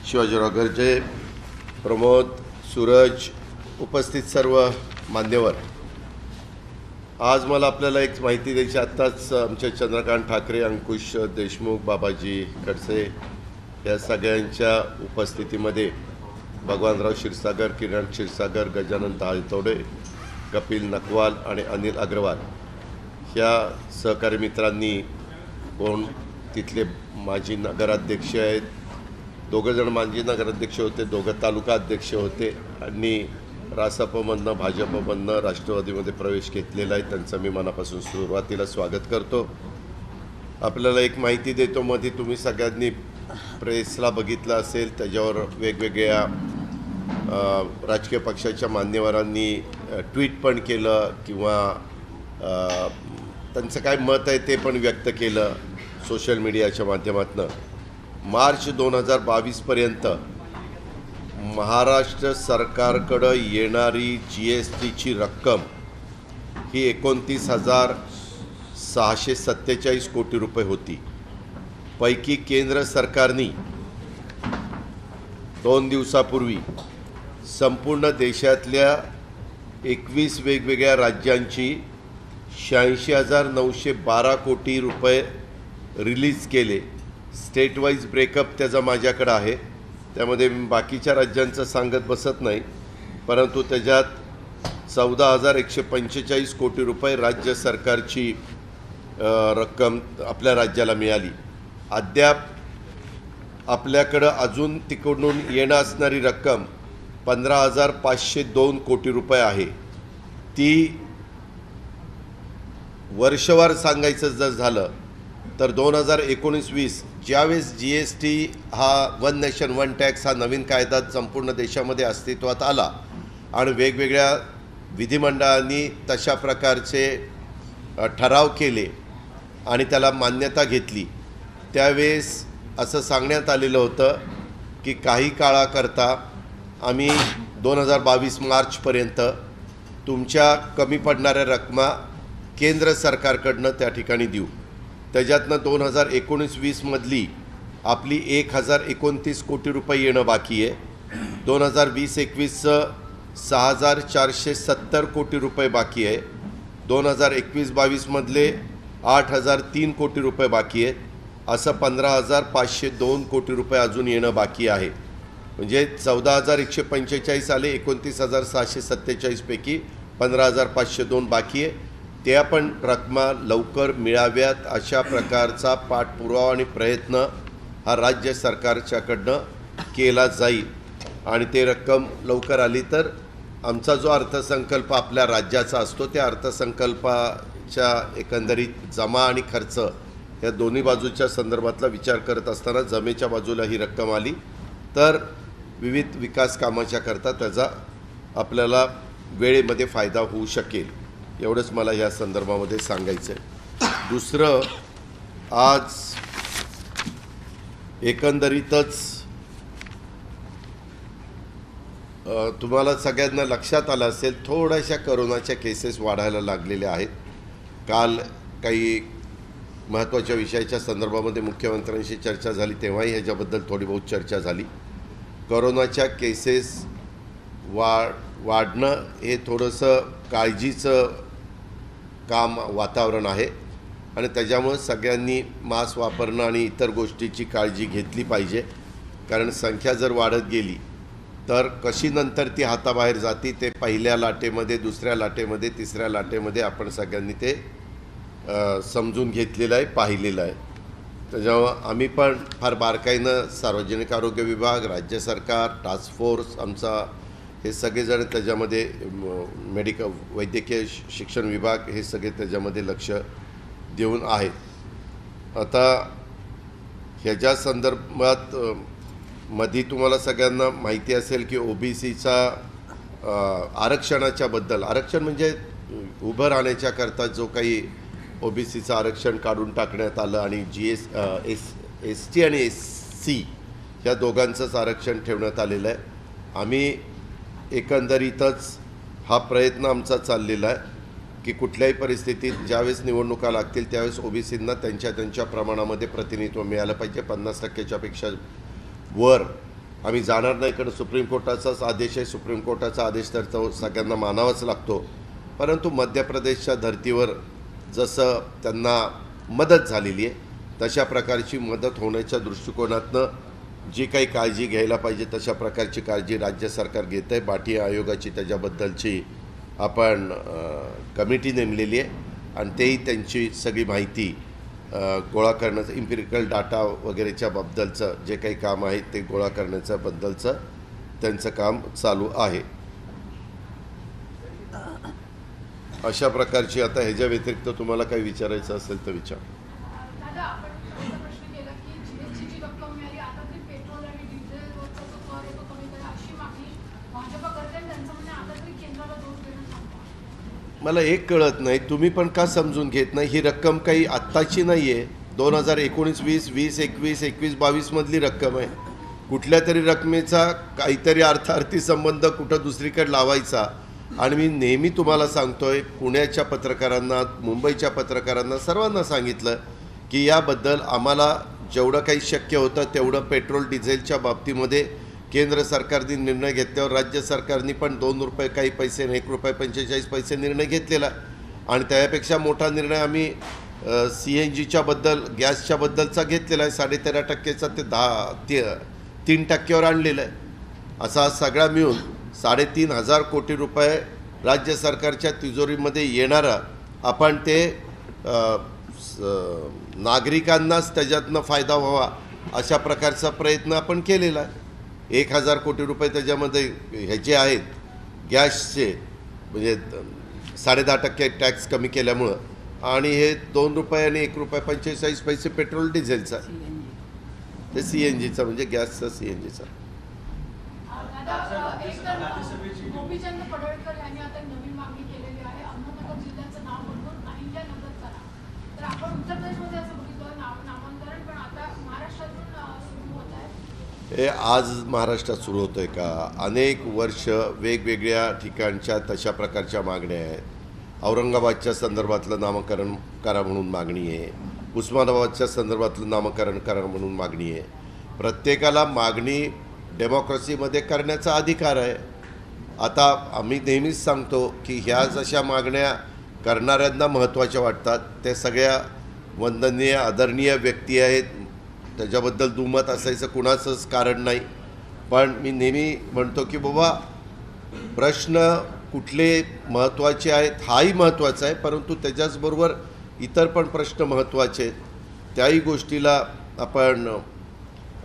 शिवाजीराव गर्जे, प्रमोद, सूरज, उपस्थित सर्व मान्यवर, आज मला आपल्याला एक माहिती द्यायची. आत्ताच आमचे चंद्रकांत ठाकरे, अंकुश देशमुख, बाबाजी खडसे या सगळ्यांच्या उपस्थितीमध्ये भगवानराव क्षीरसागर, किरण क्षीरसागर, गजानन ताळतोडे, कपिल नकवाल आणि अनिल अग्रवाल ह्या सहकारी मित्रांनी, कोण तिथले माजी नगराध्यक्ष आहेत, दोघंजण माजी नगराध्यक्ष होते, दोघं तालुका अध्यक्ष होते आणि रासपमधनं भाजपमधनं राष्ट्रवादीमध्ये प्रवेश घेतलेला आहे. त्यांचं मी मनापासून सुरुवातीला स्वागत करतो. आपल्याला एक माहिती देतो. मध्ये तुम्ही सगळ्यांनी प्रेसला बघितलं असेल, त्याच्यावर वेगवेगळ्या राजकीय पक्षाच्या मान्यवरांनी ट्विट पण केलं किंवा त्यांचं काय मत आहे ते पण व्यक्त केलं सोशल मीडियाच्या माध्यमातून. मार्च 2022पर्यंत महाराष्ट्र सरकारकडं येणारी GSTची रक्कम ही 29,647 कोटी रुपये होती. पैकी केंद्र सरकारने 2 दिवसापूर्वी संपूर्ण देशातल्या 21 वेगवेगळ्या राज्यांची 86,912 कोटी रुपये रिलीज केले. स्टेट वाईज ब्रेकअप त्याचा माझ्याकडं आहे, त्यामध्ये बाकीच्या राज्यांचं सांगत बसत नाही, परंतु त्याच्यात 14,145 कोटी रुपये राज्य सरकारची रक्कम आपल्या राज्याला मिळाली. अद्याप आपल्याकडं अजून तिकडून येणं असणारी रक्कम 15,502 कोटी रुपये आहे. ती वर्षवार सांगायचं जर झालं तर 2019-20 ज्यावेळेस GST हा वन नेशन वन टॅक्स हा नवीन कायदा संपूर्ण देशामध्ये अस्तित्वात आला आणि वेगवेगळ्या विधिमंडळांनी तशा प्रकारचे ठराव केले आणि त्याला मान्यता घेतली, त्यावेळेस असं सांगण्यात आलेलं होतं की काही काळाकरता आम्ही 2022 मार्चपर्यंत तुमच्या कमी पडणाऱ्या रकमा केंद्र सरकारकडनं त्या ठिकाणी देऊ. त्याच्यातनं 2019-20 मधली आपली 1,029 कोटी रुपये येणं बाकी आहे. 2020-21चं 6,470 कोटी रुपये बाकी आहे. 2021-22 मधले 8,003 कोटी रुपये बाकी आहेत. असं 15,502 कोटी रुपये अजून येणं बाकी आहे. म्हणजे 14,145 आले, 29,647 पैकी 15,502 बाकी आहे. त्या पण रकमा लवकर मिळाव्यात अशा प्रकारचा पाठपुरावा आणि प्रयत्न हा राज्य सरकारच्याकडनं केला जाईल आणि ते रक्कम लवकर आली तर आमचा जो अर्थसंकल्प आपल्या राज्याचा असतो त्या अर्थसंकल्पाच्या एकंदरीत जमा आणि खर्च या दोन्ही बाजूच्या संदर्भातला विचार करत असताना जमेच्या बाजूला ही रक्कम आली तर विविध विकास कामाच्या करता त्याचा आपल्याला वेळेमध्ये फायदा होऊ शकेल. एवढंच मला या संदर्भामध्ये सांगायचं आहे. दुसरं, आज एकंदरीतच तुम्हाला सगळ्यांना लक्षात आलं असेल, थोड्याशा करोनाच्या केसेस वाढायला लागलेल्या आहेत. काल काही महत्त्वाच्या विषयाच्या संदर्भामध्ये मुख्यमंत्र्यांशी चर्चा झाली, तेव्हाही ह्याच्याबद्दल थोडी बहुत चर्चा झाली. करोनाच्या केसेस वाढणं हे थोडंसं काळजीचं काम वातावरण आहे आणि त्याच्यामुळे सगळ्यांनी मास्क वापरणं आणि इतर गोष्टीची काळजी घेतली पाहिजे. कारण संख्या जर वाढत गेली तर कशी नंतर ती हाताबाहेर जाती ते पहिल्या लाटेमध्ये, दुसऱ्या लाटेमध्ये, तिसऱ्या लाटेमध्ये आपण सगळ्यांनी ते समजून घेतलेलं आहे, पाहिलेलं आहे. त्याच्यामुळं आम्ही पण फार बारकाईनं सार्वजनिक आरोग्य विभाग, राज्य सरकार, टास्क फोर्स आमचा, हे सगळेजण त्याच्यामध्ये, वैद्यकीय शिक्षण विभाग हे सगळे त्याच्यामध्ये लक्ष देऊन आहेत. आता ह्याच्या संदर्भात मध्ये तुम्हाला सगळ्यांना माहिती असेल की OBCचा आरक्षणाच्या बद्दल, आरक्षण म्हणजे उभं राहण्याच्याकरता जो काही OBCचं आरक्षण काढून टाकण्यात आलं आणि ST आणि SC ह्या दोघांचंच आरक्षण ठेवण्यात आलेलं आहे. आम्ही एकंदरीतच हा प्रयत्न आमचा चाललेला आहे की कुठल्याही परिस्थितीत ज्यावेळेस निवडणुका लागतील त्यावेळेस OBCंना त्यांच्या प्रमाणामध्ये प्रतिनिधित्व मिळालं पाहिजे, 50%च्या पेक्षा वर. आम्ही जाणार नाही, कारण सुप्रीम कोर्टाचाच आदेश आहे. सुप्रीम कोर्टाचा आदेश तर तो सगळ्यांना मानावाच लागतो. परंतु मध्य प्रदेशच्या धर्तीवर जसं त्यांना मदत झालेली आहे तशा प्रकारची मदत होण्याच्या दृष्टिकोनातनं जी काही काळजी घ्यायला पाहिजे तशा प्रकारची काळजी राज्य सरकार घेतं आहे. बाठी आयोगाची त्याच्याबद्दलची आपण कमिटी नेमलेली आहे आणि तेही त्यांची सगळी माहिती गोळा करण्याचं, इम्पिरिकल डाटा वगैरेच्या बद्दलचं जे काही काम आहे ते गोळा करण्याच्या बद्दलचं त्यांचं काम चालू आहे. अशा प्रकारची आता ह्याच्या व्यतिरिक्त तुम्हाला काही विचारायचं असेल तर विचार. दादा, आपण प्रश्न केला की जीएसटीची रक्कम मिळाली, आता ते पेट्रोल आणि डिझेलवरचा जो कर आहे तो कमी करा अशी मागणी भाजपा करते आणि त्यांचं म्हणणं आता तरी केंद्राला दोष देणं थांबवा. मला एक कळत नाही, तुम्ही पण का समजून घेत नाही? ही रक्कम काही आत्ताची नाही आहे. 2019, 20, 21, 22 मधली रक्कम आहे. कुठल्या तरी रकमेचा काहीतरी अर्थार्थी संबंध कुठं दुसरीकडे लावायचा. आणि मी नेहमी तुम्हाला सांगतोय, पुण्याच्या पत्रकारांना, मुंबईच्या पत्रकारांना, सर्वांना सांगितलं की याबद्दल आम्हाला जेवढं काही शक्य होतं तेवढं पेट्रोल डिझेलच्या बाबतीमध्ये केंद्र सरकारने निर्णय घेतल्यावर राज्य सरकारने पण 2 रुपये काही पैसे आणि 1 रुपये 45 पैसे निर्णय घेतलेला. आणि त्यापेक्षा मोठा निर्णय आम्ही CNGच्या बद्दल, गॅसच्या बद्दलचा घेतलेला आहे. 13.5%चा ते 3%वर आणलेलं आहे. असा सगळा मिळून 3,500 कोटी रुपये राज्य सरकारच्या तिजोरीमध्ये येणारा आपण ते नागरिकांनाच त्याच्यातनं फायदा व्हावा अशा प्रकारचा प्रयत्न आपण केलेला आहे. 1,000 कोटी रुपये त्याच्यामध्ये ह्याचे आहेत गॅसचे, म्हणजे 10.5% टॅक्स कमी केल्यामुळं, आणि हे 2 रुपये आणि 1 रुपये 45 पैसे पेट्रोल डिझेलचा, ते CNGचा म्हणजे गॅसचा CNGचा. गोपीचंद पडळकर यांनी आता नवीन मागणी केलेली आहे, अहमदनगर जिल्ह्याचं नाव बदलून अहिल्यानगर करा. तर आपण उत्तर प्रदेशमध्ये असं बघितलं नामांतरण, पण आता महाराष्ट्रातून सुरू होत आहे. हे आज महाराष्ट्रात सुरू होतं आहे का? अनेक वर्ष वेगवेगळ्या ठिकाणच्या तशा प्रकारच्या मागण्या आहेत. औरंगाबादच्या संदर्भातलं नामकरण करा म्हणून मागणी आहे. उस्मानाबादच्या संदर्भातलं नामकरण करा म्हणून मागणी आहे. प्रत्येकाला मागणी डेमोक्रेसीमध्ये करण्याचा अधिकार आहे. आता आम्ही नेहमीच सांगतो की ह्या जशा मागण्या करणाऱ्यांना महत्त्वाच्या वाटतात, त्या सगळ्या वंदनीय आदरणीय व्यक्ती आहेत, त्याच्याबद्दल दुमत असायचं कुणाचंच कारण नाही. पण मी नेहमी म्हणतो की बाबा, प्रश्न कुठले महत्त्वाचे आहेत हाही महत्त्वाचा आहे, परंतु त्याच्याचबरोबर इतर पण प्रश्न महत्त्वाचे आहेत. त्याही गोष्टीला आपण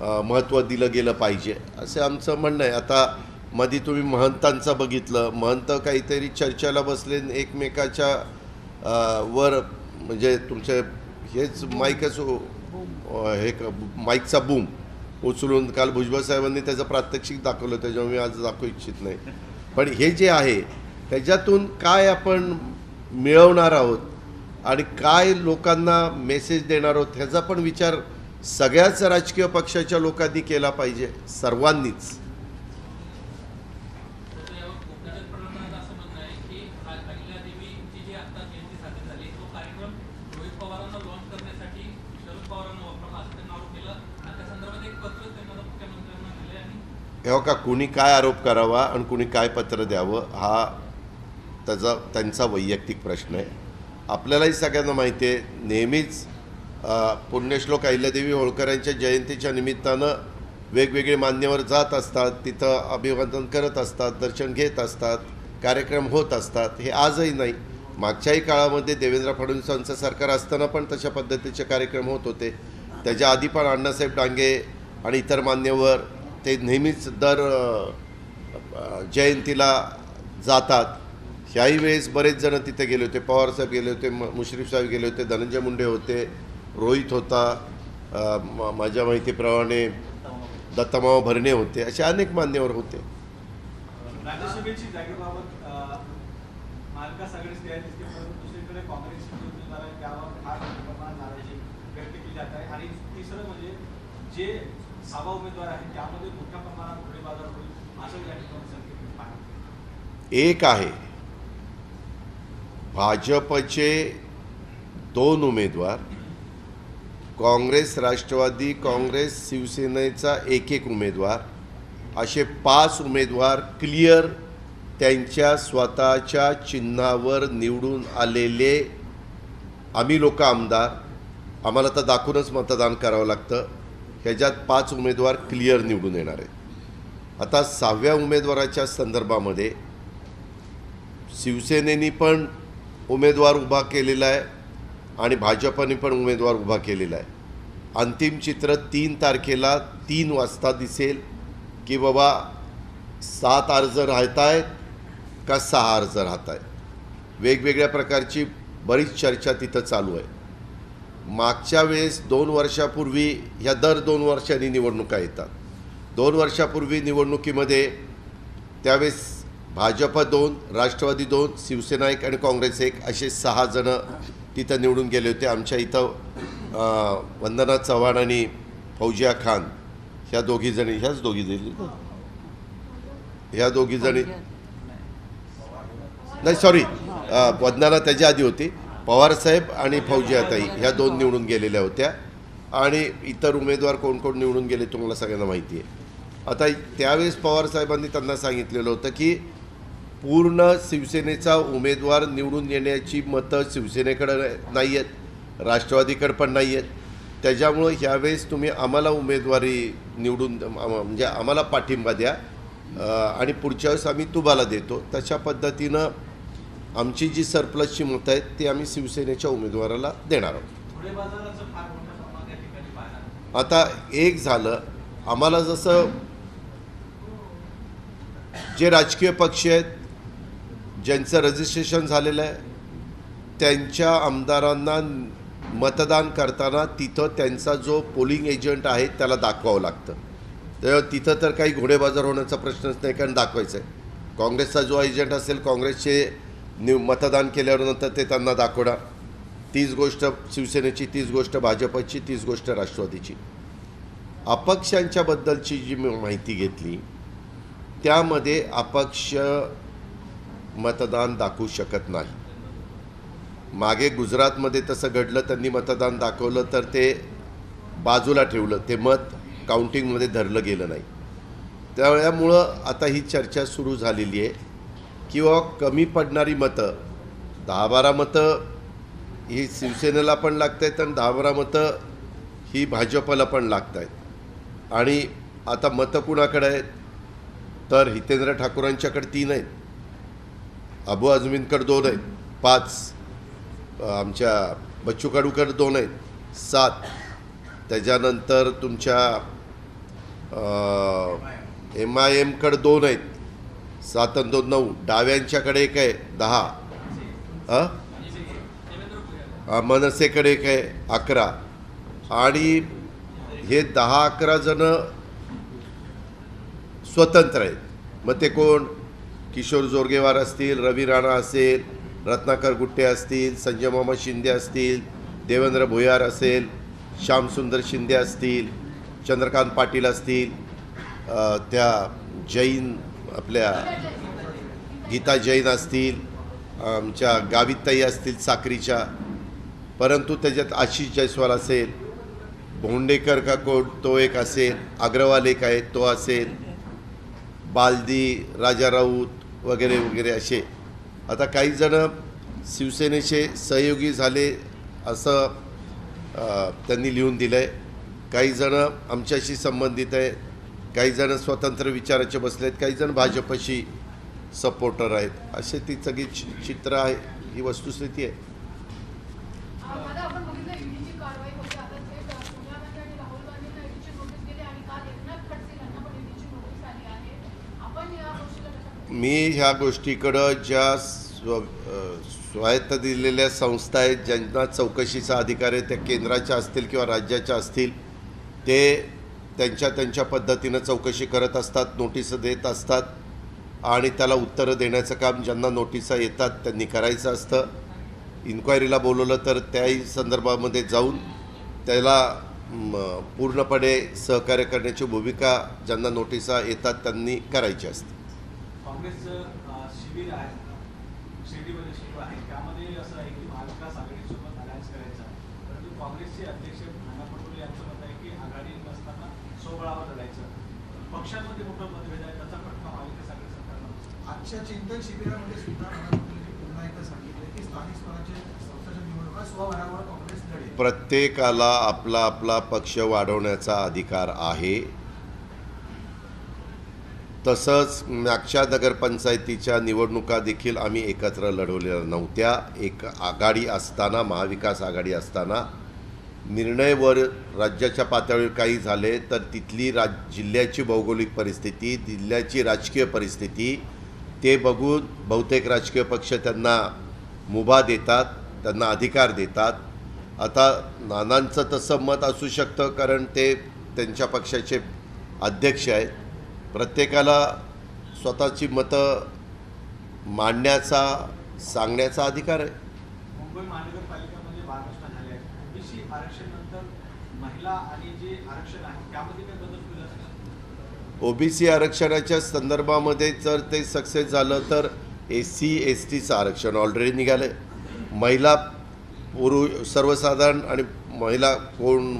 महत्त्व दिलं गेलं पाहिजे असे आमचं म्हणणं आहे. आता मध्ये तुम्ही महंतांचं बघितलं, महंत काहीतरी चर्चेला बसले एकमेकाच्या वर, म्हणजे तुमचे हेच माईकच हे माईकचा बूम उचलून काल भुजबळ साहेबांनी त्याचं प्रात्यक्षिक दाखवलं, त्याच्यामुळे मी आज दाखवू इच्छित नाही. पण हे जे आहे त्याच्यातून काय आपण मिळवणार आहोत आणि काय लोकांना मेसेज देणार आहोत ह्याचा पण विचार सगळ्याच राजकीय पक्षाच्या लोकांनी केला पाहिजे, सर्वांनीच. हे का कुणी काय आरोप करावा आणि कुणी काय पत्र द्यावं हा त्यांचा वैयक्तिक प्रश्न आहे. आपल्यालाही सगळ्यांना माहिती आहे, नेहमीच पुण्यश्लोक अहिल्यादेवी होळकर यांच्या जयंतीच्या निमित्तानं वेगवेगळे मान्यवर जात असतात, तिथं अभिवादन करत असतात, दर्शन घेत असतात, कार्यक्रम होत असतात. हे आजही नाही, मागच्याही काळामध्ये देवेंद्र फडणवीसांचं सरकार असताना पण तशा पद्धतीचे कार्यक्रम होत होते. त्याच्या आधी पण अण्णासाहेब डांगे आणि इतर मान्यवर ते नेहमीच दर जयंतीला जातात. ह्याही वेळेस बरेच जण तिथे गेले होते. पवारसाहेब गेले होते, मुश्रीफ साहेब गेले होते, धनंजय मुंडे होते, रोहित होता, माझ्या माहितीप्रमाणे दत्तमाव भरणे होते, असे अनेक मान्यवर होते. राज्यसभेची जागेबाबत महाविकास आघाडीची तयारी दिसते, परंतु दुसरीकडे काँग्रेसचे उमेदवार आहेत त्याबाबत फार प्रमाणात नाराजी व्यक्त केली जात आहे. आणि तिसरं म्हणजे जे 6 उमेदवार आहेत त्यामध्ये मोठ्या प्रमाणात घोडेबाजार होईल असं या ठिकाणी संकेत आहे. एक आहे भाजपचे 2 उमेदवार, काँग्रेस, राष्ट्रवादी काँग्रेस, शिवसेनेचा 1 उमेदवार, असे 5 उमेदवार क्लिअर त्यांच्या स्वतःच्या चिन्हावर निवडून आलेले आम्ही लोक आमदार, आम्हाला तर दाखवूनच मतदान करावं लागतं, ह्याच्यात 5 उमेदवार क्लिअर निवडून येणार आहेत. आता 6व्या उमेदवाराच्या संदर्भामध्ये शिवसेनेने पण उमेदवार उभा केलेला आहे आणि भाजपने पण उमेदवार उभा केलेला आहे. अंतिम चित्र 3 तारखेला 3 वाजता दिसेल की बाबा 7 अर्ज राहत आहेत का 6 अर्ज राहत आहेत. वेगवेगळ्या प्रकारची बरीच चर्चा तिथं चालू आहे. मागच्या वेळेस 2 वर्षापूर्वी ह्या दर 2 वर्षांनी निवडणुका येतात. 2 वर्षापूर्वी निवडणुकीमध्ये त्यावेळेस भाजप 2, राष्ट्रवादी 2, शिवसेना 1 आणि काँग्रेस 1 असे 6 जण तिथं निवडून गेले होते. आमच्या इथं वंदना चव्हाण आणि फौजिया खान ह्या दोघीजणी, ह्याच दोघीजणी, ह्या दोघीजणी नाही सॉरी वंदना त्याच्या आधी होती, पवारसाहेब आणि फौजियाताई ह्या 2 निवडून गेलेल्या होत्या. आणि इतर उमेदवार कोण कोण निवडून गेले तुम्हाला सगळ्यांना माहिती आहे. आता त्यावेळेस पवारसाहेबांनी त्यांना सांगितलेलं होतं की पूर्ण शिवसेनेचा उमेदवार निवडून येण्याची मतं शिवसेनेकडे नाही आहेत, राष्ट्रवादीकडे पण नाही आहेत. त्याच्यामुळं ह्यावेळेस तुम्ही आम्हाला उमेदवारी निवडून म्हणजे आम्हाला पाठिंबा द्या आणि पुढच्या वेळेस आम्ही तुम्हाला देतो. तशा पद्धतीनं आमची जी सरप्लसची मतं आहेत ती आम्ही शिवसेनेच्या उमेदवाराला देणार आहोत. घोडे बाजाराचं फार मोठा प्रमाणात या ठिकाणी पाहायला आता एक झालं, आम्हाला जसं जे राजकीय पक्ष आहेत ज्यांचं रजिस्ट्रेशन झालेलं आहे त्यांच्या आमदारांना मतदान करताना तिथं त्यांचा जो पोलिंग एजंट आहे त्याला दाखवावं लागतं. तर तिथं तर काही घोडेबाजार होण्याचा प्रश्नच नाही, कारण दाखवायचं आहे. काँग्रेसचा जो एजंट असेल काँग्रेसचे मतदान केल्यावर नंतर ते त्यांना दाखवणार. तीच गोष्ट शिवसेनेची, तीच गोष्ट भाजपची, तीच गोष्ट राष्ट्रवादीची. अपक्षांच्याबद्दलची जी मी माहिती घेतली त्यामध्ये अपक्ष मतदान दाखवू शकत नाही. मागे गुजरातमध्ये तसं घडलं, त्यांनी मतदान दाखवलं तर ते बाजूला ठेवलं, ते मत काउंटिंगमध्ये धरलं गेलं नाही. त्यामुळं आता ही चर्चा सुरू झालेली आहे किंवा कमी पडणारी मतं 10-12 मतं ही शिवसेनेला पण लागत आहेत आणि 10-12 मतं ही भाजपला पण लागत आहेत. आणि आता मतं कुणाकडे आहेत तर हितेंद्र ठाकूरांच्याकडे 3 आहेत, अबू आझमींकडे 2 आहेत, 5 आमच्या बच्चू कडूकडे 2 आहेत, 7 त्याच्यानंतर तुमच्या MIMकडे 2 आहेत, 7 आणि 2 9. डाव्यांच्याकडे 1 आहे, 10. मनसेकडे 1 आहे, 11. आणि हे 10-11 जण स्वतंत्र आहेत. मग ते कोण? किशोर जोरगेवार असतील, रवी राणा असेल, रत्नाकर गुट्टे असतील, संजय मामा शिंदे असतील, देवेंद्र भुयार असेल, श्यामसुंदर शिंदे असतील, चंद्रकांत पाटील असतील, त्या जैन आपल्या गीता जैन असतील, आमच्या गावितताई असतील साक्रीच्या, परंतु त्याच्यात आशिष जयस्वाल असेल, भोंडेकर का कोण तो एक असेल, अग्रवाल एक आहे तो असेल, बालदी, राजा राऊत वगैरे वगैरे असे. आता काही जण शिवसेनेचे सहयोगी झाले असं त्यांनी लिहून दिलं आहे. काही जण आमच्याशी संबंधित आहे, काही जण स्वतंत्र विचाराचे बसले आहेत, काही जण भाजपशी सपोर्टर आहेत. असे ती सगळी चित्र आहे, ही वस्तुस्थिती आहे. दादा, आपण बघितलं ईडीची कारवाई होते. आता थेट सोनिया गांधी आणि राहुल गांधींना ईडीची नोटीस गेली आणि काल एकनाथ खडसे यांना पण ईडीची नोटीस आली आहे. आपण या गोष्टीला कशा मी ह्या गोष्टीकडं ज्या स्वायत्त दिलेल्या संस्था आहेत ज्यांना चौकशीचा अधिकार आहे, त्या केंद्राच्या असतील किंवा राज्याच्या असतील, ते त्यांच्या पद्धतीनं चौकशी करत असतात, नोटीस देत असतात आणि त्याला उत्तरं देण्याचं काम ज्यांना नोटिसा येतात त्यांनी करायचं असतं. इन्क्वायरीला बोलवलं तर त्याही संदर्भामध्ये जाऊन त्याला पूर्णपणे सहकार्य करण्याची भूमिका ज्यांना नोटिसा येतात त्यांनी करायची असते. काँग्रेसचं शिबिर आहे, शिर्डीमध्ये शिबिर आहे, त्यामध्ये असं आहे की महाविकास आघाडीसोबत अलायन्स करायचा, परंतु काँग्रेसचे अध्यक्ष नाना पटोले यांचं मत आहे की आघाडी नसताना स्वबळावर लढायचं. पक्षांमध्ये मोठा मतभेद आहे, त्याचा फटका महाविकास आघाडी सरकारला. आजच्या चिंतन शिबिरामध्ये सुद्धा प्रधानमंत्र्यांनी पुन्हा एकदा सांगितलं की स्थानिक स्वराज्य संस्थांच्या निवडणुका स्वबळावर काँग्रेस लढेल. प्रत्येकाला आपला आपला पक्ष वाढवण्याचा अधिकार आहे. तसंच मागच्या नगरपंचायतीच्या निवडणुका देखील आम्ही एकत्र लढवलेल्या नव्हत्या. एक आघाडी असताना, महाविकास आघाडी असताना निर्णयवर राज्याच्या पातळीवर काही झाले तर तिथली जिल्ह्याची भौगोलिक परिस्थिती, जिल्ह्याची राजकीय परिस्थिती ते बघून बहुतेक राजकीय पक्ष त्यांना मुभा देतात, त्यांना अधिकार देतात. आता नानांचं तसं मत असू शकतं कारण ते त्यांच्या पक्षाचे अध्यक्ष आहेत. प्रत्येकाला स्वतःची मतं मांडण्याचा, सांगण्याचा अधिकार आहे. मुंबई महानगरपालिकामध्ये बारघोषणा झाल्या आहेत. ओबीसी आरक्षण नंतर महिला आणि जे आरक्षण आहे त्यामध्ये काही बदल होईल असं का? ओबीसी आरक्षणाच्या संदर्भामध्ये जर ते सक्सेस झालं तर SC STचं आरक्षण ऑलरेडी निघालं आहे. महिला पुरुष सर्वसाधारण आणि महिला कोण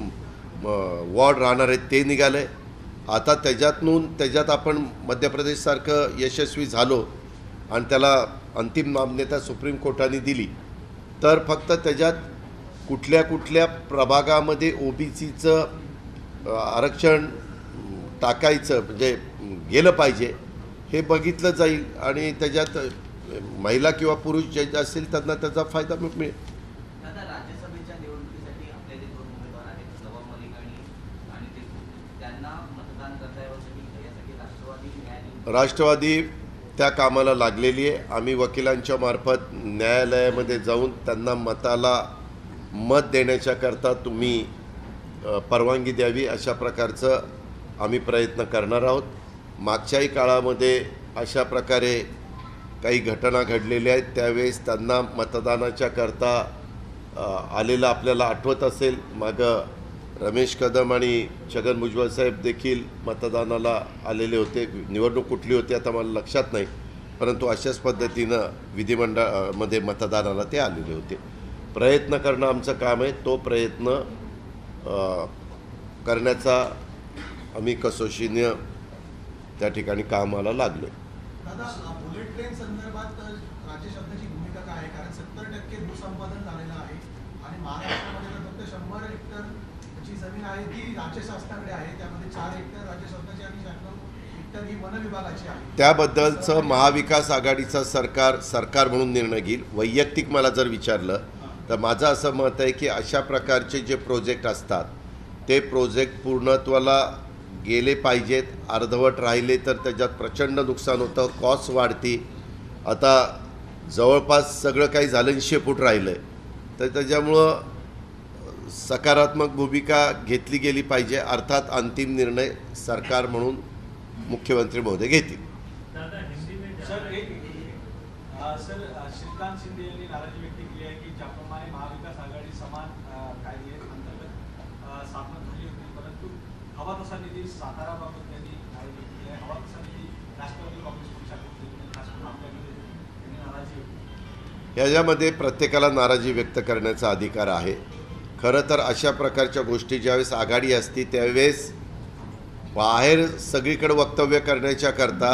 वॉर्ड राहणार आहेत ते निघालं आहे. आता त्याच्यात आपण मध्य प्रदेशसारखं यशस्वी झालो आणि त्याला अंतिम मान्यता सुप्रीम कोर्टाने दिली तर फक्त त्याच्यात कुठल्या प्रभागामध्ये OBCचं आरक्षण टाकायचं म्हणजे गेलं पाहिजे हे बघितलं जाईल आणि त्याच्यात महिला किंवा पुरुष जे असतील त्यांना त्याचा फायदा मिळेल. दादा, राज्यसभेच्या निवडणुकीसाठी आपले जे दोन उमेदवार आहेत नवाब मलिक आणि देशमुख, त्यांना मतदान करता यावं यासाठी राष्ट्रवादी त्या कामाला लागलेली आहे. आम्ही वकिलांच्या मार्फत न्यायालयामध्ये जाऊन त्यांना मत देण्याच्याकरता तुम्ही परवानगी द्यावी अशा प्रकारचं आम्ही प्रयत्न करणार आहोत. मागच्याही काळामध्ये अशा प्रकारे काही घटना घडलेल्या आहेत. त्यावेळेस त्यांना मतदानाच्या करता आलेलं आपल्याला आठवत असेल. मागं रमेश कदम आणि छगन भुजबळ साहेब देखील मतदानाला आलेले होते. निवडणूक कुठली होती आता मला लक्षात नाही, परंतु अशाच पद्धतीनं विधिमंडळामध्ये मतदानाला ते आलेले होते. प्रयत्न करणं आमचं काम आहे. तो प्रयत्न करण्याचा आम्ही कसोशीनं त्या ठिकाणी कामाला लागलो. दादा, बुलेट ट्रेन संदर्भात राज्य शासनाची भूमिका काय आहे? कारण 70% भूसंपादन झालेलं आहे आणि महाराष्ट्रामध्ये तर फक्त 100 हेक्टरची जमीन आहे ती राज्य शासनाकडे आहे. त्यामध्ये 4 हेक्टर राज्य शासनाची आणि 100 हेक्टर ही वन विभागाची आहे. त्याबद्दलचं महाविकास आघाडीचा सरकार म्हणून निर्णय घेईल. वैयक्तिक मला जर विचारलं तर माझं असं मत आहे की अशा प्रकारचे जे प्रोजेक्ट असतात ते प्रोजेक्ट पूर्णत्वाला गेले पाहिजेत. अर्धवट राहिले तर त्याच्यात प्रचंड नुकसान होतं, कॉस्ट वाढती. आता जवळपास सगळं काही झालं, शेपूट राहिलं आहे, तर त्याच्यामुळं सकारात्मक भूमिका घेतली गेली पाहिजे. अर्थात अंतिम निर्णय सरकार म्हणून मुख्यमंत्री महोदय घेतील. सर, श्रीकांत शिंदे यांनी नाराजी व्यक्त केली आहे की ज्याप्रमाणे महाविकास आघाडी समान कायदे अंतर्गत स्थापन झाली होती, परंतु हवा तसा निधी साताराबाबत त्यांनी नाराजी व्यक्त केली आहे. हवा तसा निधी राष्ट्रवादी काँग्रेस पक्षाकडे खास करून आपल्याकडे त्यांनी नाराजी व्यक्त केली. ह्याच्यामध्ये प्रत्येकाला नाराजी व्यक्त करण्याचा अधिकार आहे. खरं तर अशा प्रकारच्या गोष्टी ज्यावेळेस आघाडी असते त्यावेळेस बाहेर सगळीकडे वक्तव्य करण्याच्या करता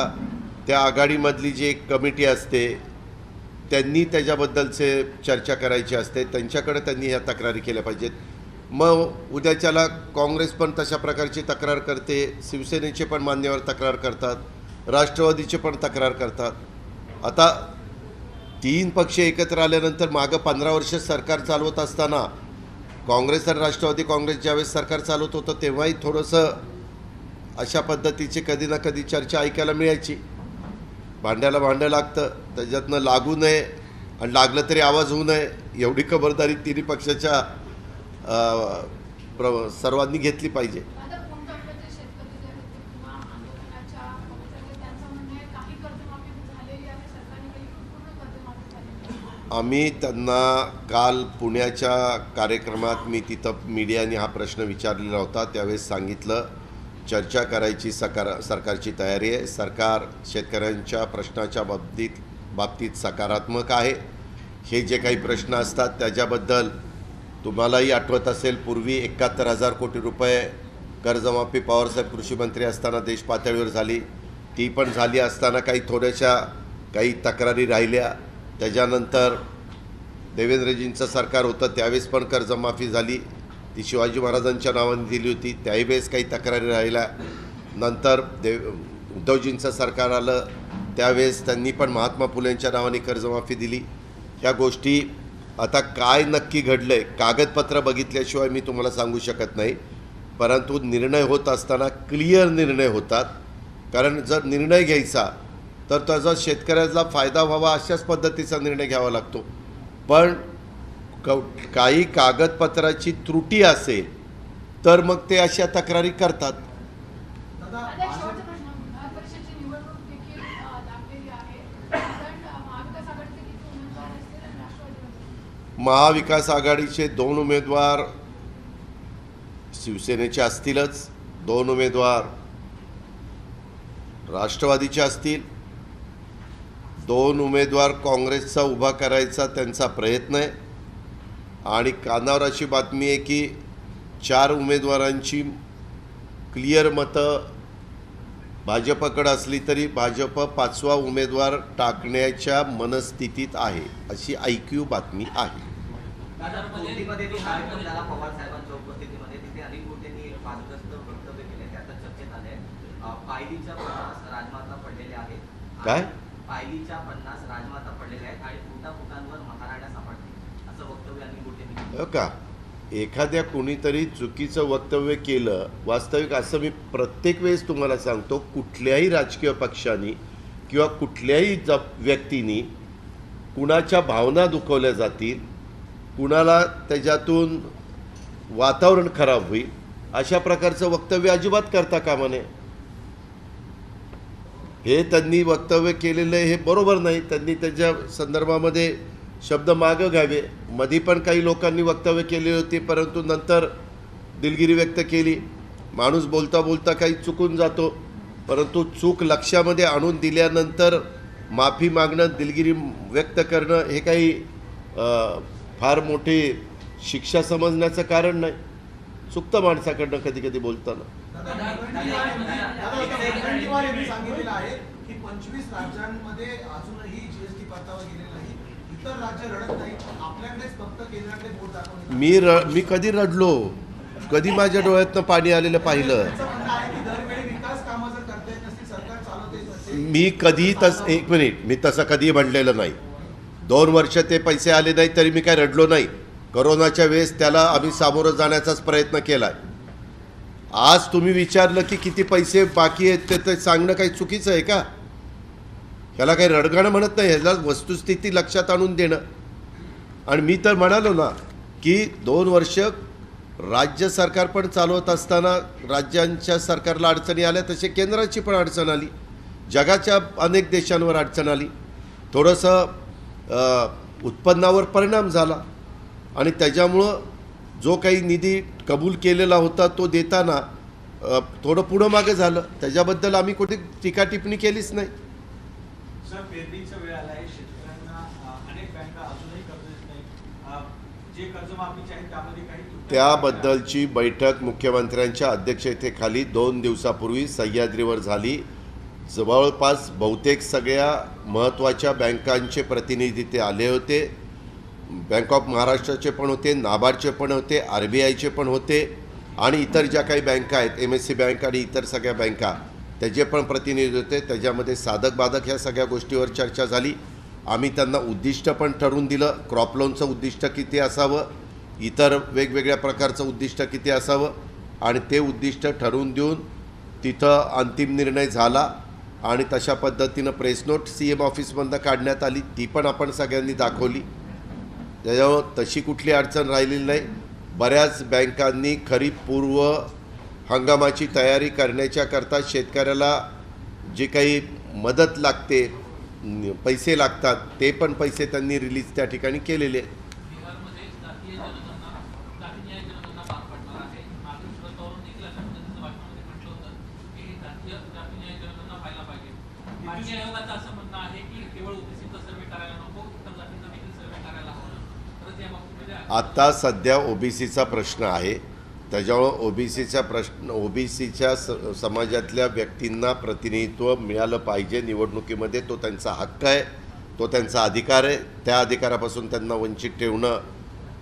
त्या आघाडीमधली जी एक कमिटी असते त्यांनी त्याच्याबद्दलचे चर्चा करायची असते. त्यांच्याकडे त्यांनी ह्या तक्रारी केल्या पाहिजेत. मग उद्याच्याला काँग्रेस पण तशा प्रकारची तक्रार करते, शिवसेनेचे पण मान्यवर तक्रार करतात, राष्ट्रवादीचे पण तक्रार करतात. आता 3 पक्ष एकत्र आल्यानंतर मागं 15 वर्ष सरकार चालवत असताना काँग्रेस आणि राष्ट्रवादी काँग्रेस ज्यावेळेस सरकार चालवत होतं तेव्हाही थोडंसं अशा पद्धतीची कधी ना कधी चर्चा ऐकायला मिळायची. भांड्याला भांडं लागतं, त्याच्यातनं लागू नये आणि लागलं तरी आवाज होऊ नये एवढी खबरदारी तिन्ही पक्षाच्या सर्वांनी घेतली पाहिजे. आता कोणत्या शेतकरी जे आहेत ते किंवा आंदोलनाच्या त्यांचं म्हणणं आहे काही कर्जमाफी झालेली आहे, सरकारने काही पूर्ण कर्जमाफी झालेली आहे. आम्ही त्यांना काल पुण्याच्या कार्यक्रमात मी तिथं मीडियाने हा प्रश्न विचारलेला होता. त्यावेळेस सांगितलं चर्चा करायची सरकारची तयारी आहे. सरकार शेतकऱ्यांच्या प्रश्नाच्या बाबतीत सकारात्मक आहे. हे जे काही प्रश्न असतात त्याच्याबद्दल तुम्हालाही आठवत असेल पूर्वी 71,000 कोटी रुपये कर्जमाफी पवारसाहेब कृषी मंत्री असताना देश पातळीवर झाली, ती पण झाली असताना काही तक्रारी राहिल्या. त्याच्यानंतर देवेंद्रजींचं सरकार होतं त्यावेळेस पण कर्जमाफी झाली, ती शिवाजी महाराजांच्या नावाने दिली होती, त्यावेळेस काही तक्रारी राहिल्या. नंतर उद्धवजींचं सरकार आलं त्यावेळेस त्यांनी पण महात्मा फुलेंच्या नावाने कर्जमाफी दिली. ह्या गोष्टी आता काय नक्की घडलं आहे कागदपत्र बघितल्याशिवाय मी तुम्हाला सांगू शकत नाही, परंतु निर्णय होत असताना क्लिअर निर्णय होतात. कारण जर निर्णय घ्यायचा तर त्याचा शेतकऱ्याला फायदा व्हावा अशाच पद्धतीचा निर्णय घ्यावा लागतो. पण काही कागदपत्राची त्रुटी असेल तर मग ते अशा तक्रारी करतात. दादा आता एक शेवटचा प्रश्न, विधान परिषदेची निवडणूक देखील लागलेली आहे. साधारण महाविकास आघाडीचे किती उमेदवार असतील आणि राष्ट्रवादीमध्ये? महाविकास आघाडीचे 2 उमेदवार शिवसेनेचे असतीलच, 2 उमेदवार राष्ट्रवादीचे असतील, 2 उमेदवार काँग्रेसचा उभा करायचा त्यांचा प्रयत्न आहे. आणि कानावर अशी बातमी आहे की 4 उमेदवारांची क्लिअर मतं भाजपकडे असली तरी भाजप 5वा उमेदवार टाकण्याच्या मनस्थितीत आहे, अशी ऐकीव बातमी आहे. कोर्टीमध्ये जो कार्यक्रम झाला पवार साहेबांच्या उपस्थितीमध्ये, तिथे अनिल गोटेंनी एक वादग्रस्त वक्तव्य केले, ते आता चर्चेत आले. पायलीच्या 50 राजमाता पडलेल्या आहेत. काय? पायलीच्या 50 राजमाता पडलेल्या आहेत आणि फुटाफुटांवर महाराण्या सापडतील, असं वक्तव्य अनिल गोटेंनी केलं. हो का? एखाद्या कोणीतरी चुकीचं वक्तव्य केलं, वास्तविक असं मी प्रत्येक वेळेस तुम्हाला सांगतो, कुठल्याही राजकीय पक्षाने किंवा कुठल्याही व्यक्तीने कुणाच्या भावना दुखवल्या जातील, कुणाला त्याच्यातून वातावरण खराब होईल अशा प्रकारचं वक्तव्य अजिबात करता कामा नये. हे त्यांनी वक्तव्य केलेलं हे बरोबर नाही. त्यांनी त्याच्या संदर्भामध्ये शब्द मागं घ्यावे. मधी पण काही लोकांनी वक्तव्य केली होती, परंतु नंतर दिलगिरी व्यक्त केली. माणूस बोलता बोलता काही चुकून जातो, परंतु चूक लक्षामध्ये आणून दिल्यानंतर माफी मागणं, दिलगिरी व्यक्त करणं हे काही फार मोठी शिक्षा समजण्याचं कारण नाही. चुकतं माणसाकडनं कधी कधी बोलताना. मुनगंटीवार यांनी सांगितलेलं आहे की 25 राज्यांमध्ये अजूनही जीएसटी परतावा गेलेला नाही, इतर राज्य रडत नाही, आपल्याकडेच फक्त केंद्राकडे बोट दाखवणे. मी कधी रडलो? कधी माझ्या डोळ्यातनं पाणी आलेलं पाहिलं? त्यांचं म्हणणं आहे की दरवेळी विकास कामं जर करता येत नसतील, सरकार चालवत येत नसेल. मी कधी एक मिनिट, मी तसं कधी म्हणलेलं नाही. 2 वर्ष ते पैसे आले नाही तरी मी काय रडलो नाही. करोनाच्या वेळेस त्याला आम्ही सामोरं जाण्याचाच प्रयत्न केला आहे. आज तुम्ही विचारलं की किती पैसे बाकी आहेत ते सांगणं काही चुकीचं आहे का? ह्याला काही रडगाणं म्हणत नाही, ह्याला वस्तुस्थिती लक्षात आणून देणं. आणि मी तर म्हणालो ना की 2 वर्ष राज्य सरकार पण चालवत असताना राज्यांच्या सरकारला अडचणी आल्या, तसे केंद्राची पण अडचण आली, जगाच्या अनेक देशांवर अडचण आली, थोडंसं उत्पन्नावर परिणाम झाला आणि त्याच्यामुळं जो काही निधी कबूल केलेला होता तो देताना थोडं पुढं मागे झालं. त्याच्याबद्दल आम्ही कुठे टीका टिप्पणी केलीच नाही. सर, पेरणीचा वेळ आला आहे, शेतकऱ्यांना अनेक बँका अजूनही कर्ज देत नाही. जे कर्जमाफीचे आहेत त्यामध्ये काही त्रुटी त्याबद्दलची बैठक मुख्यमंत्र्यांच्या अध्यक्षतेखाली 2 दिवसापूर्वी सह्याद्रीवर झाली. जवळपास बहुतेक सगळ्या महत्त्वाच्या बँकांचे प्रतिनिधी ते आले होते. बँक ऑफ महाराष्ट्राचे पण होते, नाबार्डचे पण होते, RBIचे पण होते आणि इतर ज्या काही बँका आहेत, MSC बँक आणि इतर सगळ्या बँका, त्याचे पण प्रतिनिधी होते. त्याच्यामध्ये साधक बाधक ह्या सगळ्या गोष्टीवर चर्चा झाली. आम्ही त्यांना उद्दिष्ट पण ठरवून दिलं, क्रॉप लोनचं उद्दिष्ट किती असावं, इतर वेगवेगळ्या प्रकारचं उद्दिष्ट किती असावं आणि ते उद्दिष्ट ठरवून देऊन तिथं अंतिम निर्णय झाला. आणि तशा पद्धतीनं प्रेस नोट CM ऑफिसमधनं काढण्यात आली, ती पण आपण सगळ्यांनी दाखवली. त्याच्यामुळं तशी कुठली अडचण राहिलेली नाही. बऱ्याच बँकांनी खरीप पूर्व हंगामाची तयारी करण्याच्याकरता शेतकऱ्याला जे काही मदत लागते, पैसे लागतात, ते पण पैसे त्यांनी रिलीज त्या ठिकाणी केलेले. बिहारमध्ये जातीय न्याय जनगणना पार पडणार आहे. मागील शरद देखील अशा पद्धतीचं भाषणामध्ये म्हटलं होतं की जाती न्याय जनगणना व्हायला पाहिजे. माहिती आयोगाचं असं म्हणणं आहे की केवळ ओबीसीचा सर्वे करायला नको, इतर जातींचा देखील सर्वे करायला हवं. तरच या बाबतीमध्ये आता सध्या OBCचा प्रश्न आहे. त्याच्यामुळं ओबीसीचा प्रश्न ओबीसीच्या समाजातल्या व्यक्तींना प्रतिनिधित्व मिळालं पाहिजे निवडणुकीमध्ये. तो त्यांचा हक्क आहे, तो त्यांचा अधिकार आहे. त्या अधिकारापासून त्यांना वंचित ठेवणं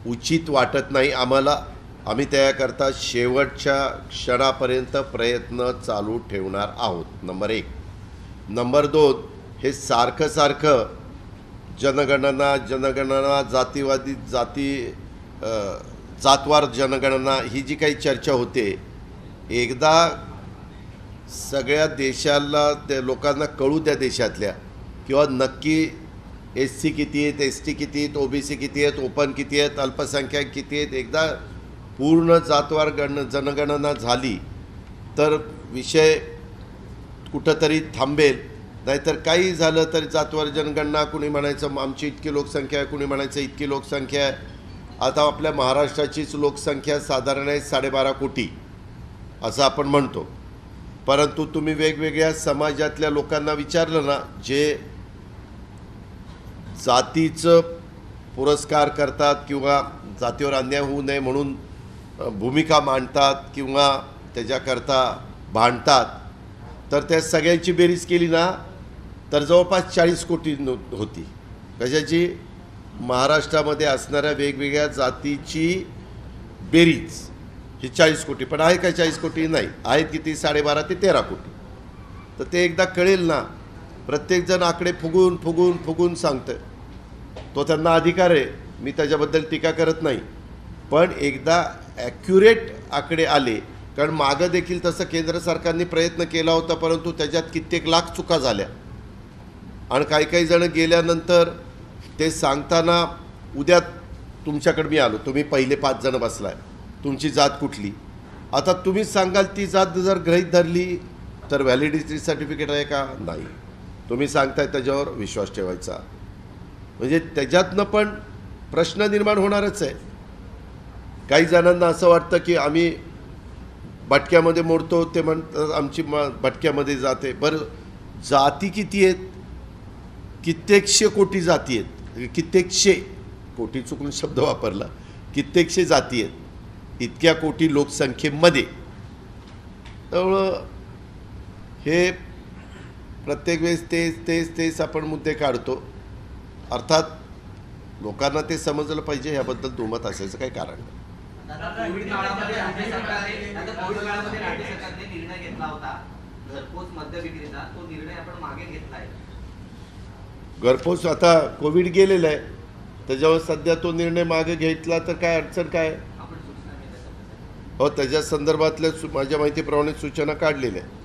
उचित वाटत नाही आम्हाला. आम्ही त्याकरता शेवटच्या क्षणापर्यंत प्रयत्न चालू ठेवणार आहोत. नंबर 1. नंबर 2, हे सारखं जनगणना जातीवादी जातवार जनगणना ही जी काही चर्चा होते, एकदा सगळ्या देशाला त्या लोकांना कळू द्या देशातल्या, किंवा नक्की SC किती आहेत, ST किती आहेत, OBC किती आहेत, ओपन किती आहेत, अल्पसंख्याक किती आहेत. एकदा पूर्ण जातवार जनगणना झाली तर विषय कुठंतरी थांबेल. नाहीतर काही झालं तरी जातवार जनगणना, कुणी म्हणायचं आमची इतकी लोकसंख्या आहे, कुणी म्हणायचं इतकी लोकसंख्या आहे. आता आपल्या महाराष्ट्राचीच लोकसंख्या साधारण आहे 12.5 कोटी असं आपण म्हणतो. परंतु तुम्ही वेगवेगळ्या समाजातल्या लोकांना विचारलं ना, जे जातीचं पुरस्कार करतात किंवा जातीवर अन्याय होऊ नये म्हणून भूमिका मांडतात किंवा त्याच्याकरता भांडतात, तर त्या सगळ्यांची बेरीज केली ना तर जवळपास 40 कोटी होती. कशाची? महाराष्ट्रामध्ये असणाऱ्या वेगवेगळ्या जातीची बेरीज ही 40 कोटी. पण आहे का 40 कोटी? नाही. आहेत किती? 12.5 ते 13 कोटी. तर ते एकदा कळेल ना. प्रत्येकजण आकडे फुगून सांगतं. तो त्यांना अधिकार आहे, मी त्याच्याबद्दल टीका करत नाही. पण एकदा ॲक्युरेट आकडे आले, कारण मागं देखील तसं केंद्र सरकारने प्रयत्न केला होता, परंतु त्याच्यात कित्येक लाख चुका झाल्या. आणि काही जण गेल्यानंतर ते सांगताना, उद्या तुमच्याकडे मी आलो, तुम्ही पहिले 5 जण बसलाय, तुमची जात कुठली? आता तुम्हीच सांगाल ती जात जर गृहीत धरली तर व्हॅलिडिटी सर्टिफिकेट आहे का? नाही. तुम्ही सांगताय त्याच्यावर विश्वास ठेवायचा. म्हणजे त्याच्यातनं पण प्रश्न निर्माण होणारच आहे. काही जणांना असं वाटतं की आम्ही भटक्यामध्ये मोडतो, ते म्हणतात आमची भटक्यामध्ये जाते. बरं, जाती किती आहेत? कित्येकशे कोटी जाती आहेत. कित्येकशे कोटी, चुकून शब्द वापरला, कित्येकशे जाती आहेत इतक्या कोटी लोकसंख्येमध्ये. त्यामुळं हे प्रत्येक वेळेस तेच आपण मुद्दे काढतो. अर्थात लोकांना ते समजलं पाहिजे, याबद्दल दुमत असायचं काही कारण नाही. कोविड काळामध्ये राज्य सरकारने निर्णय घेतला होता घरपोच मद्य विक्रीचा. तो निर्णय आपण मागे घेतलाय. घरपोच आता कोविड गेलेलं आहे, त्याच्यावर सध्या तो निर्णय मागे घेतला तर काय अडचण काय? आपण सूचना केल्या. हो, त्याच्या संदर्भातल्या माझ्या माहितीप्रमाणे सूचना काढलेल्या आहे.